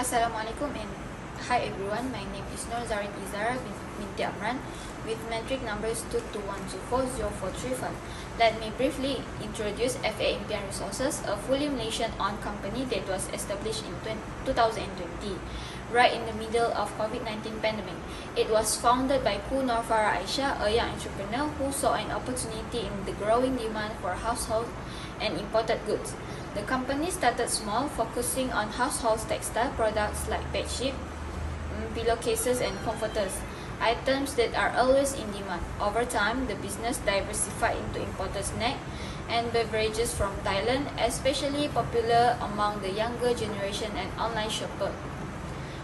Assalamualaikum and hi everyone. My name is Nur Zarin Izara binti Amran with metric numbers 221240435. Let me briefly introduce FA Impian Resources, a fully Malaysian-owned company that was established in 2020, right in the middle of COVID-19 pandemic. It was founded by Ku Norfara Aisyah, a young entrepreneur who saw an opportunity in the growing demand for household and imported goods. The company started small, focusing on household textile products like bedsheet, pillowcases, and comforters, items that are always in demand. Over time, the business diversified into imported snacks and beverages from Thailand, especially popular among the younger generation and online shoppers.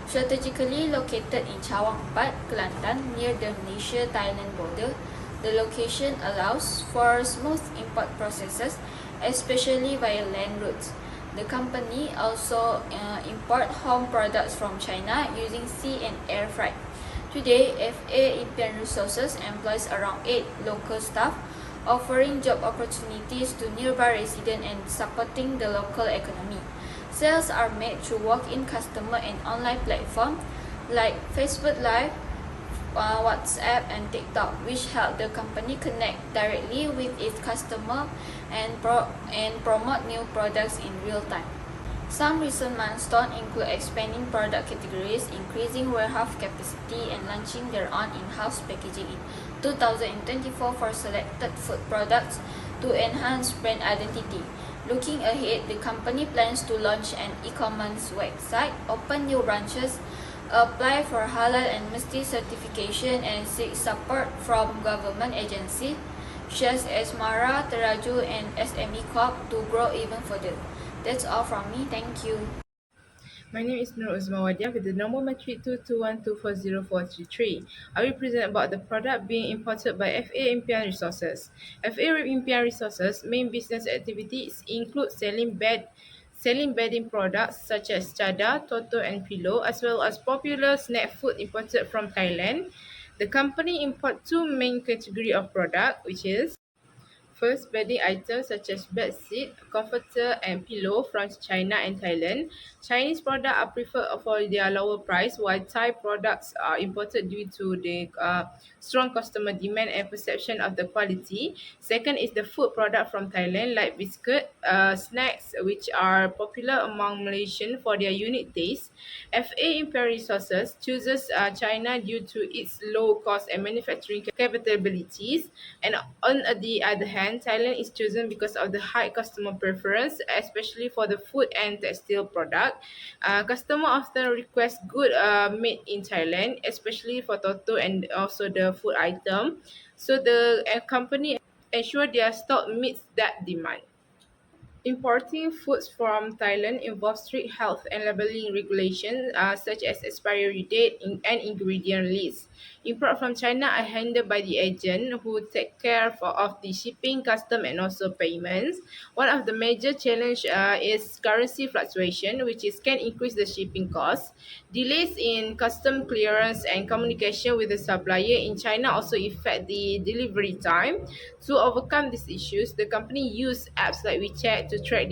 Strategically located in Cawang 4, Kelantan, near the Malaysia-Thailand border, the location allows for smooth import processes, especially via land routes. The company also import home products from China using sea and air freight. Today, FA Impian Resources employs around 8 local staff, offering job opportunities to nearby residents and supporting the local economy. Sales are made through walk-in customer and online platforms like Facebook Live, WhatsApp and TikTok, which help the company connect directly with its customer and promote new products in real time. Some recent milestones include expanding product categories, increasing warehouse capacity, and launching their own in-house packaging in 2024 for selected food products to enhance brand identity. Looking ahead, the company plans to launch an e-commerce website, open new branches, apply for halal and Mesti certification, and seek support from government agencies such as MARA, Teraju, and SME Corp to grow even further. That's all from me. Thank you. My name is Nur Uzmawadia with the number matric 221240433. I will present about the product being imported by FA Impian Resources. FA Impian Resources' main business activities include selling bedding products such as chadar, toto, and pillow, as well as popular snack food imported from Thailand. The company imports two main categories of product, which is first, bedding items such as bed sheet, comforter, and pillow from China and Thailand. Chinese products are preferred for their lower price, while Thai products are imported due to the strong customer demand and perception of the quality. Second is the food product from Thailand, like biscuit, snacks, which are popular among Malaysians for their unique taste. FA Imperial Resources chooses China due to its low cost and manufacturing capabilities, and on the other hand, Thailand is chosen because of the high customer preference, especially for the food and textile product. Customer often request good made in Thailand, especially for Toto and also the food item. So the company ensure their stock meets that demand. Importing foods from Thailand involves strict health and labeling regulations such as expiry date and ingredient list. Import from China are handled by the agent who take care of the shipping, custom, and also payments. One of the major challenge is currency fluctuation, can increase the shipping cost. Delays in custom clearance and communication with the supplier in China also affect the delivery time. To overcome these issues, the company use apps like WeChat to track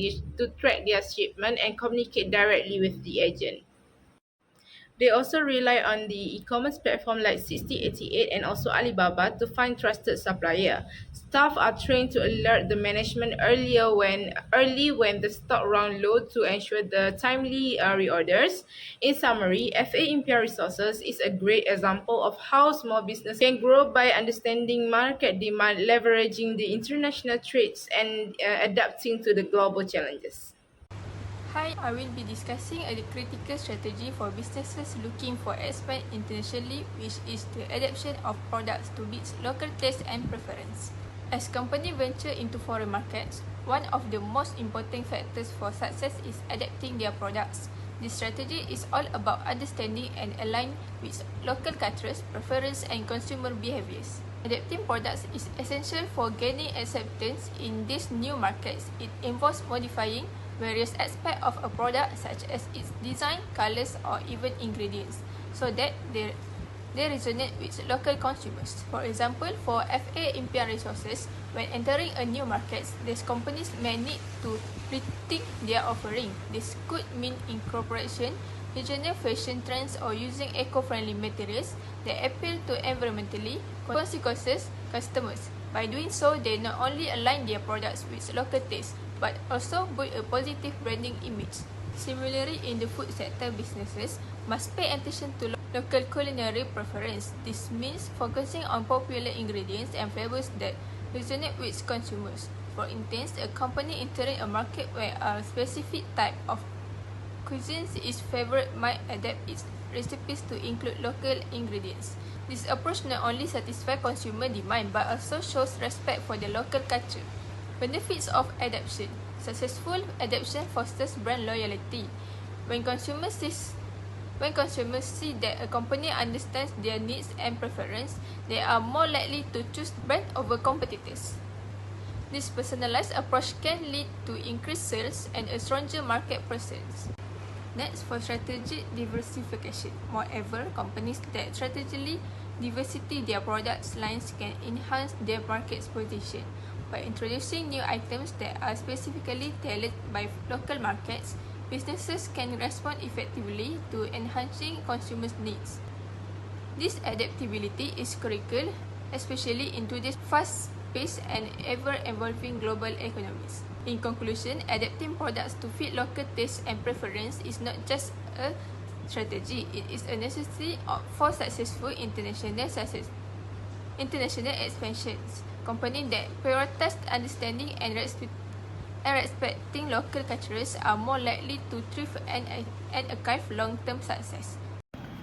their shipment and communicate directly with the agent. They also rely on the e-commerce platform like 6088 and also Alibaba to find trusted supplier. Staff are trained to alert the management early when the stock run low to ensure the timely reorders. In summary, FA Imperial Resources is a great example of how small business can grow by understanding market demand, leveraging the international trades, and adapting to the global challenges. Hi, I will be discussing a critical strategy for businesses looking for expand internationally, which is the adaptation of products to meet local taste and preference. As companies venture into foreign markets, one of the most important factors for success is adapting their products. This strategy is all about understanding and align with local cultures, preference, and consumer behaviors. Adapting products is essential for gaining acceptance in these new markets. It involves modifying various aspects of a product such as its design, colors, or even ingredients so that they resonate with local consumers. For example, for FA Impian Resources, when entering a new market, these companies may need to rethink their offering. This could mean incorporation regional fashion trends, or using eco-friendly materials that appeal to environmentally conscious customers. By doing so, they not only align their products with local tastes, but also build a positive branding image. Similarly, in the food sector, businesses must pay attention to local culinary preference. This means focusing on popular ingredients and flavors that resonate with consumers. For instance, a company entering a market where a specific type of cuisine is favored might adapt its recipes to include local ingredients. This approach not only satisfies consumer demand but also shows respect for the local culture. Benefits of adaptation. Successful adaptation fosters brand loyalty. When consumers see that a company understands their needs and preferences, they are more likely to choose brand over competitors. This personalized approach can lead to increased sales and a stronger market presence. Next, for strategic diversification. Moreover, companies that strategically diversify their product lines can enhance their market position. By introducing new items that are specifically tailored by local markets, businesses can respond effectively to enhancing consumers' needs. This adaptability is critical, especially in today's fast-paced and ever-evolving global economies. In conclusion, adapting products to fit local tastes and preferences is not just a strategy, it is a necessity for successful international expansions. Companies that prioritize understanding and respecting local cultures are more likely to thrive and achieve long-term success.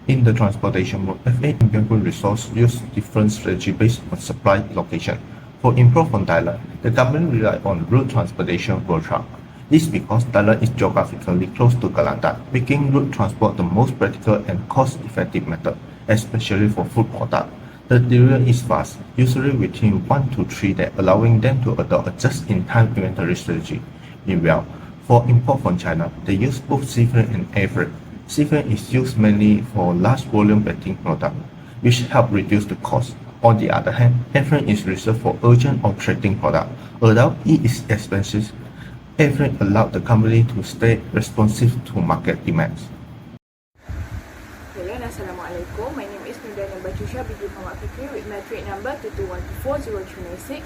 In the transportation mode, FA Impian Resource use different strategy based on supply location. For import from Thailand, the government relied on road transportation road truck. This is because Thailand is geographically close to Kelantan, making road transport the most practical and cost-effective method, especially for food products. The delivery is fast, usually within 1 to 3 days, allowing them to adopt a just-in-time inventory strategy. Meanwhile, for import from China, they use both sea freight and air freight. Sea freight is used mainly for large volume packing products, which help reduce the cost. On the other hand, air freight is reserved for urgent or trading products. Although it is expensive, air freight allows the company to stay responsive to market demands. Hello, Assalamualaikum. My name is Nurdana Batusha binti Muhammad Fikri with matric number 22124036.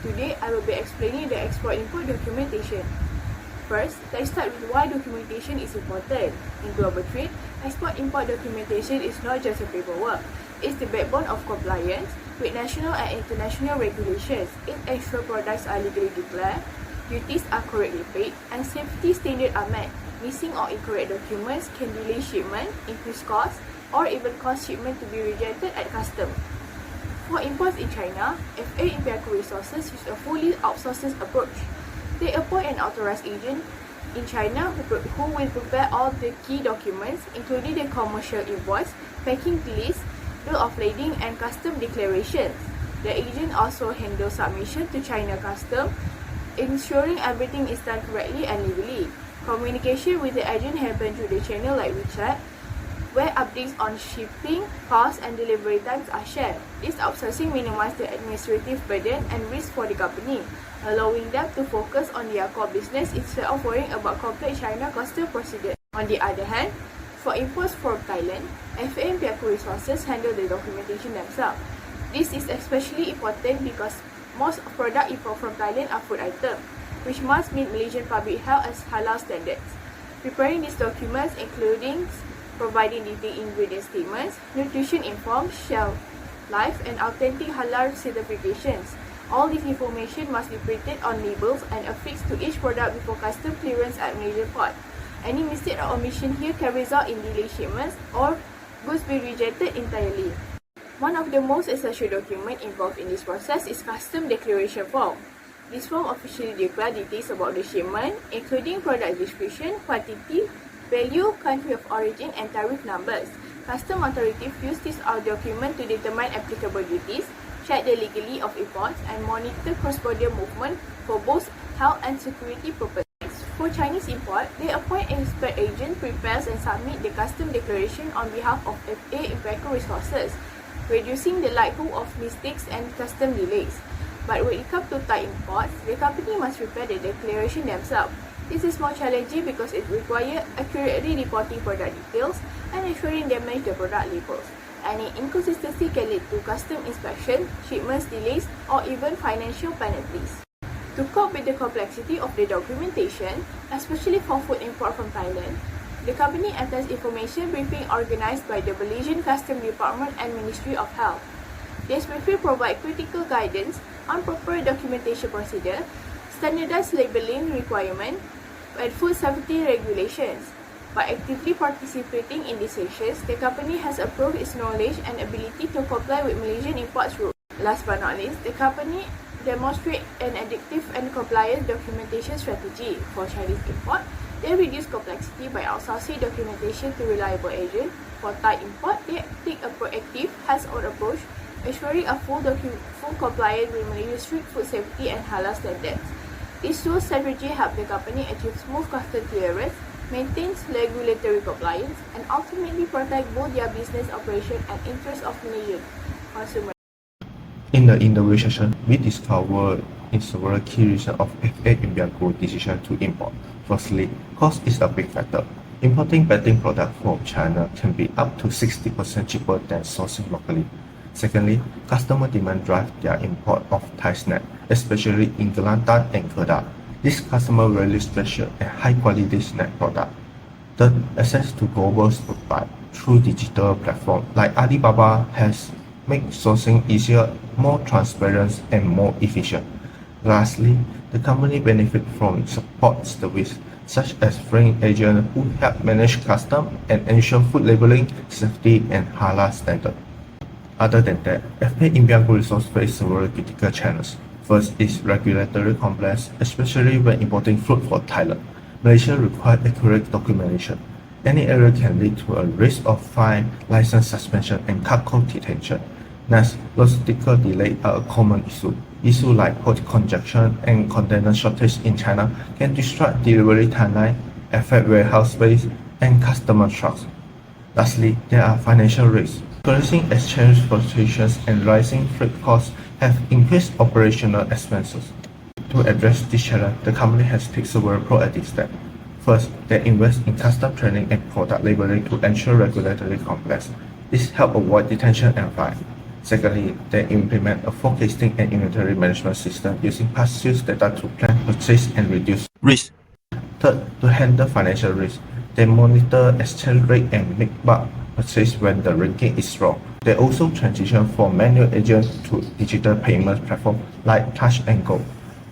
Today, I will be explaining the export-import documentation. First, let's start with why documentation is important. In global trade, export-import documentation is not just a paperwork. It's the backbone of compliance with national and international regulations. It ensures products are legally declared, duties are correctly paid, and safety standards are met. Missing or incorrect documents can delay shipment, increase costs, or even cause shipment to be rejected at customs. For imports in China, FA Impian Resources use a fully outsourced approach. They appoint an authorized agent in China who will prepare all the key documents, including the commercial invoice, packing list, bill of lading, and custom declarations. The agent also handles submission to China Customs, ensuring everything is done correctly and legally. Communication with the agent happens through the channel like WeChat, where updates on shipping, costs, and delivery times are shared. This outsourcing minimizes the administrative burden and risk for the company, allowing them to focus on their core business instead of worrying about complex China customs procedures. On the other hand, for imports from Thailand, FA Impian Resources handle the documentation themselves. This is especially important because most products imported from Thailand are food items, which must meet Malaysian Public Health and halal standards. Preparing these documents including providing detailed ingredient statements, nutrition informed, shelf life, and authentic halal certifications. All this information must be printed on labels and affixed to each product before custom clearance at Malaysian port. Any mistake or omission here can result in delayed shipments or goods being rejected entirely. One of the most essential documents involved in this process is custom declaration form. This form officially declares details about the shipment, including product description, quantity, value, country of origin, and tariff numbers. Custom authorities use this document to determine applicable duties, check the legality of imports, and monitor cross-border movement for both health and security purposes. For Chinese import, they appoint an expert agent, prepares and submit the custom declaration on behalf of FA Impian Resources, reducing the likelihood of mistakes and custom delays. But when it comes to Thai imports, the company must prepare the declaration themselves. This is more challenging because it requires accurately reporting product details and ensuring they match the product labels. Any inconsistency can lead to custom inspection, shipments delays, or even financial penalties. To cope with the complexity of the documentation, especially for food import from Thailand, the company attends information briefing organized by the Malaysian Customs Department and Ministry of Health. This briefing provides critical guidance on proper documentation procedure, standardized labeling requirement, and food safety regulations. By actively participating in these sessions, the company has improved its knowledge and ability to comply with Malaysian imports rules. Last but not least, the company demonstrates an addictive and compliant documentation strategy for Chinese import. They reduce complexity by outsourcing documentation to reliable agents. For Thai import, they take a proactive, hands-on approach, ensuring a full compliance with Malaysia's strict food safety and halal standards. This dual strategy helps the company achieve smooth customs clearance, maintains regulatory compliance, and ultimately protect both their business operation and interests of Malaysian consumers. In the interview session, we discovered several key reasons of FA Impian Group decision to import. Firstly, cost is a big factor. Importing bedding products from China can be up to 60% cheaper than sourcing locally. Secondly, customer demand drives their import of Thai snacks, especially in Kelantan and Kedah. This customer value special and high-quality snack products. Third, access to global supply through digital platforms like Alibaba has made sourcing easier, more transparent, and more efficient. Lastly, the company benefits from support services such as freight agents who help manage customs and ensure food labeling, safety, and halal standards. Other than that, FA Impian Group Resource faces several critical challenges. First is regulatory compliance, especially when importing fruit from Thailand. Malaysia requires accurate documentation. Any error can lead to a risk of fine, license suspension, and cargo detention. Next, logistical delays are a common issue. Issues like port congestion and container shortage in China can disrupt delivery timeline, affect warehouse space, and customer trust. Lastly, there are financial risks. Increasing exchange fluctuations and rising freight costs have increased operational expenses. To address this challenge, the company has taken several proactive steps. First, they invest in custom training and product labeling to ensure regulatory compliance. This helps avoid detention and fine. Secondly, they implement a forecasting and inventory management system using past sales data to plan purchase and reduce risk. Third, to handle financial risk, they monitor exchange rate and make bulk purchase when the ranking is strong. They also transition from manual agents to digital payment platforms like Touch and Go.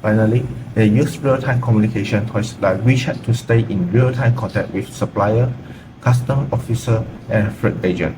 Finally, they use real-time communication tools like WeChat to stay in real-time contact with supplier, custom officer, and freight agent.